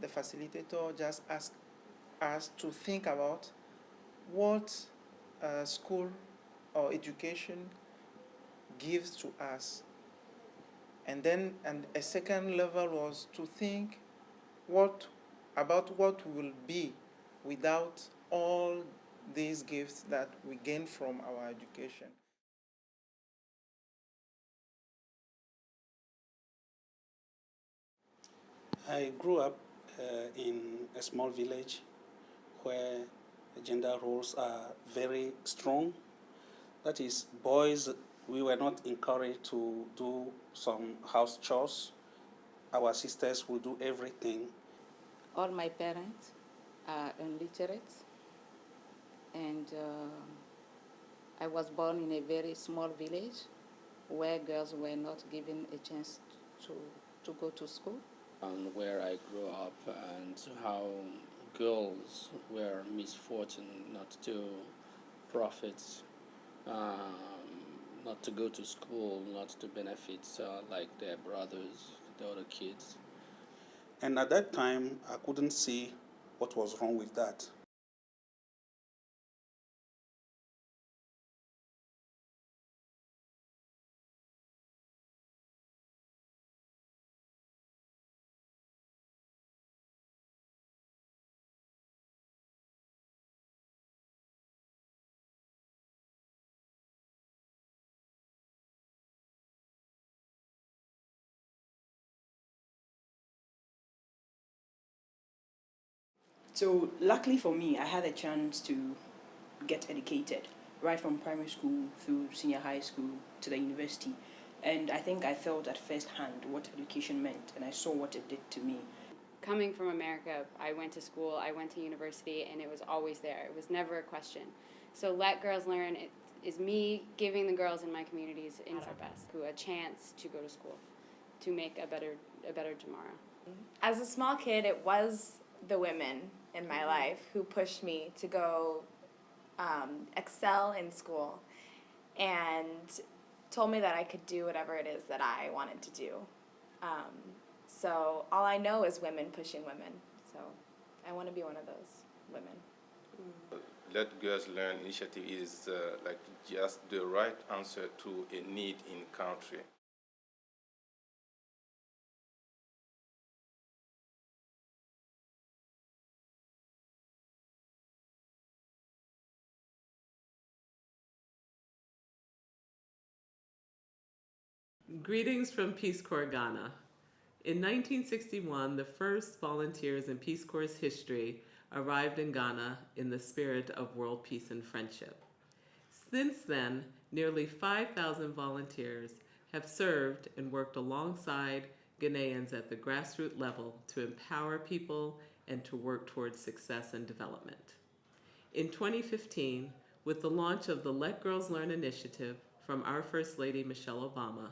the facilitator just asked us to think about what school or education gives to us. And then a second level was to think what what will be without all these gifts that we gain from our education. I grew up in a small village where gender roles are very strong. That is, boys, we were not encouraged to do some house chores. Our sisters will do everything. All my parents are illiterate, and I was born in a very small village where girls were not given a chance to, to go to school. Where I grew up and how girls were misfortune not to profit, not to go to school, not to benefit like their brothers, the other kids. And at that time, I couldn't see what was wrong with that. So luckily for me, I had a chance to get educated right from primary school through senior high school to the university. And I think I felt at first hand what education meant, and I saw what it did to me. Coming from America, I went to school, I went to university, and it was always there. It was never a question. So Let Girls Learn is me giving the girls in my communities in our best a chance to go to school, to make a better tomorrow. As a small kid, it was the women in my life who pushed me to go excel in school and told me that I could do whatever it is that I wanted to do. So all I know is women pushing women. So I want to be one of those women. Let Girls Learn initiative is like just the right answer to a need in country. Greetings from Peace Corps, Ghana. In 1961, the first volunteers in Peace Corps' history arrived in Ghana in the spirit of world peace and friendship. Since then, nearly 5,000 volunteers have served and worked alongside Ghanaians at the grassroots level to empower people and to work towards success and development. In 2015, with the launch of the Let Girls Learn initiative from our First Lady Michelle Obama,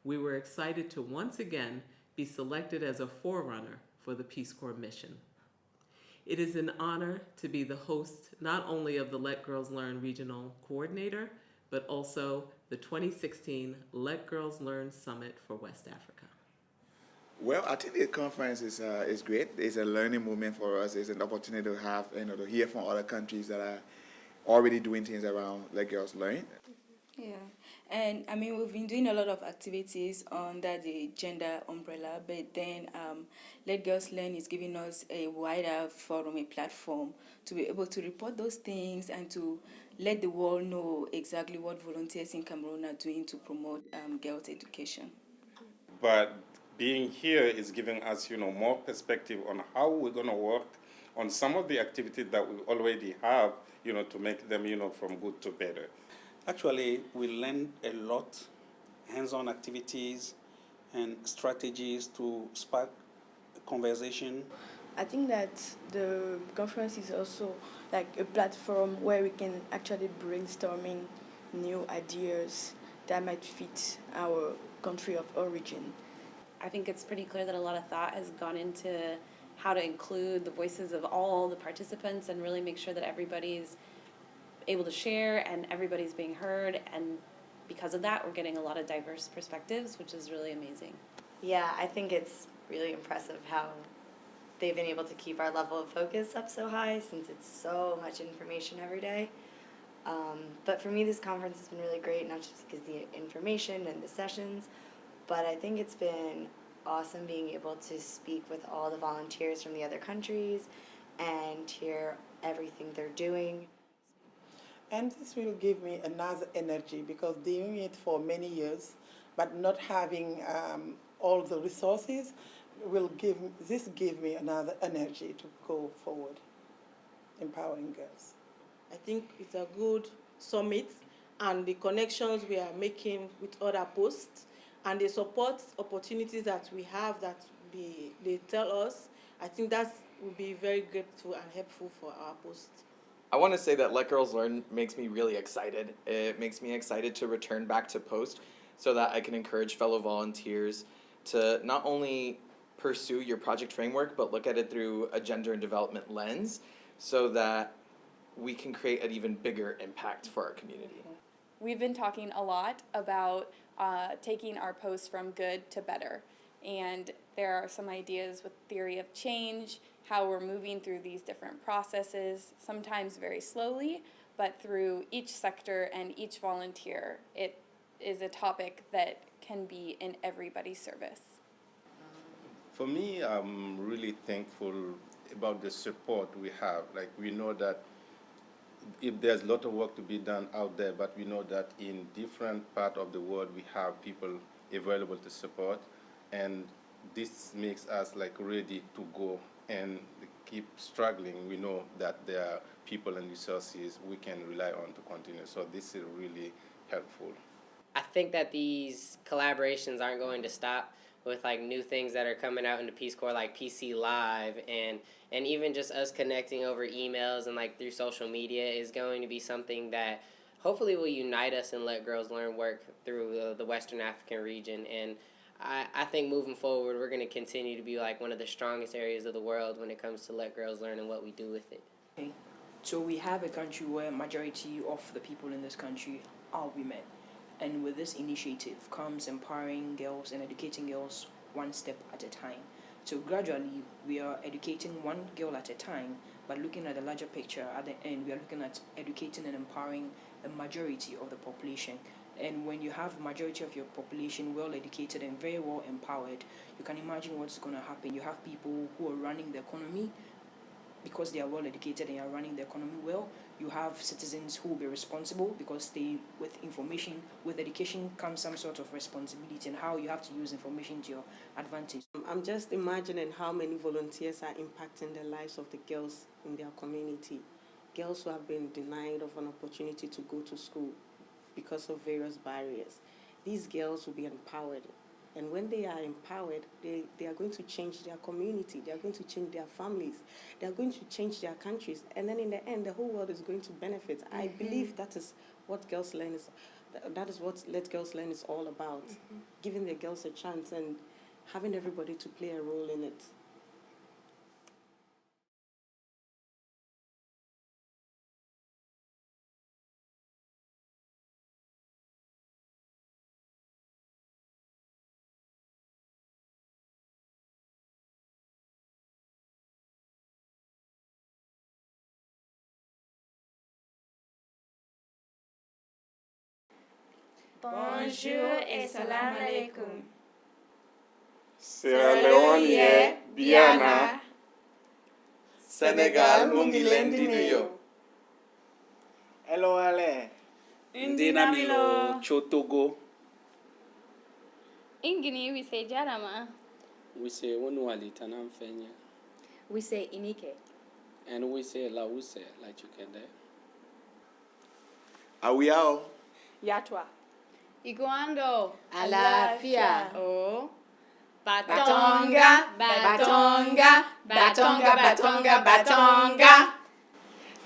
we were excited to once again be selected as a forerunner for the Peace Corps mission. It is an honor to be the host not only of the Let Girls Learn Regional Coordinator, but also the 2016 Let Girls Learn Summit for West Africa. Well, I think the conference is great. It's a learning moment for us. It's an opportunity to have, to hear from other countries that are already doing things around Let Girls Learn. Yeah, and I mean, we've been doing a lot of activities under the gender umbrella, but then Let Girls Learn is giving us a wider forum, a platform to be able to report those things and to let the world know exactly what volunteers in Cameroon are doing to promote girls' education. But being here is giving us, more perspective on how we're going to work on some of the activities that we already have, to make them, from good to better. Actually, we learned a lot, hands-on activities and strategies to spark conversation. I think that the conference is also like a platform where we can actually brainstorming new ideas that might fit our country of origin. I think it's pretty clear that a lot of thought has gone into how to include the voices of all the participants and really make sure that everybody's able to share and everybody's being heard, and because of that we're getting a lot of diverse perspectives, which is really amazing. Yeah, I think it's really impressive how they've been able to keep our level of focus up so high since it's so much information every day. But for me, this conference has been really great, not just because of the information and the sessions, but I think it's been awesome being able to speak with all the volunteers from the other countries and hear everything they're doing. And this will give me another energy, because doing it for many years but not having all the resources will give me another energy to go forward, empowering girls. I think it's a good summit, and the connections we are making with other posts and the support opportunities that we have that they tell us, I think that will be very grateful and helpful for our post. I want to say that Let Girls Learn makes me really excited. It makes me excited to return back to post so that I can encourage fellow volunteers to not only pursue your project framework, but look at it through a gender and development lens so that we can create an even bigger impact for our community. We've been talking a lot about taking our posts from good to better. And there are some ideas with theory of change, how we're moving through these different processes, sometimes very slowly, but through each sector and each volunteer. It is a topic that can be in everybody's service. For me, I'm really thankful about the support we have. Like, we know that if there's a lot of work to be done out there, but we know that in different parts of the world we have people available to support, and this makes us like ready to go and keep struggling. We know that there are people and resources we can rely on to continue, so this is really helpful. I think that these collaborations aren't going to stop with like new things that are coming out into Peace Corps, like PC Live, and even just us connecting over emails and like through social media is going to be something that hopefully will unite us and Let Girls Learn work through the Western African region. And I think moving forward, we're going to continue to be like one of the strongest areas of the world when it comes to Let Girls Learn and what we do with it. Okay. So we have a country where majority of the people in this country are women. And with this initiative comes empowering girls and educating girls one step at a time. So gradually, we are educating one girl at a time, but looking at the larger picture at the end, we are looking at educating and empowering the majority of the population. And when you have majority of your population well educated and very well empowered, you can imagine what's going to happen. You have people who are running the economy because they are well educated and are running the economy well. You have citizens who will be responsible because with information, with education comes some sort of responsibility and how you have to use information to your advantage. I'm just imagining how many volunteers are impacting the lives of the girls in their community. Girls who have been denied of an opportunity to go to school because of various barriers. These girls will be empowered. And when they are empowered, they are going to change their community, they are going to change their families, they are going to change their countries. And then in the end, the whole world is going to benefit. Mm-hmm. I believe that is what Girls Learn is, that is what Let Girls Learn is all about. Mm-hmm. Giving the girls a chance and having everybody to play a role in it. Bonjour et salam alaikum. Sierra Leone ye Biana. Senegal mu ngi leen di nuyu. Hello, Ale. Ndinamilo Chotogo. Ingini, we say Jarama. We say Unuali Tanam Fenya. We say Inike. And we say Lause, like you can there. Awiao. Yatwa. Iguando. Alafia. Oh. Batonga, batonga, batonga, batonga, batonga.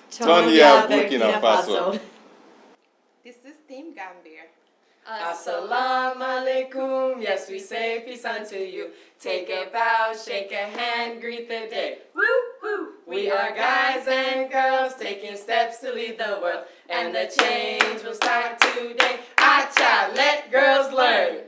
Tonya, Burkina Faso. This is Team Gambia. Assalamu alaikum, yes we say peace unto you. Take a bow, shake a hand, greet the day. Woo, woo. We are guys and girls taking steps to lead the world. And the change will start today. Acha, let girls learn.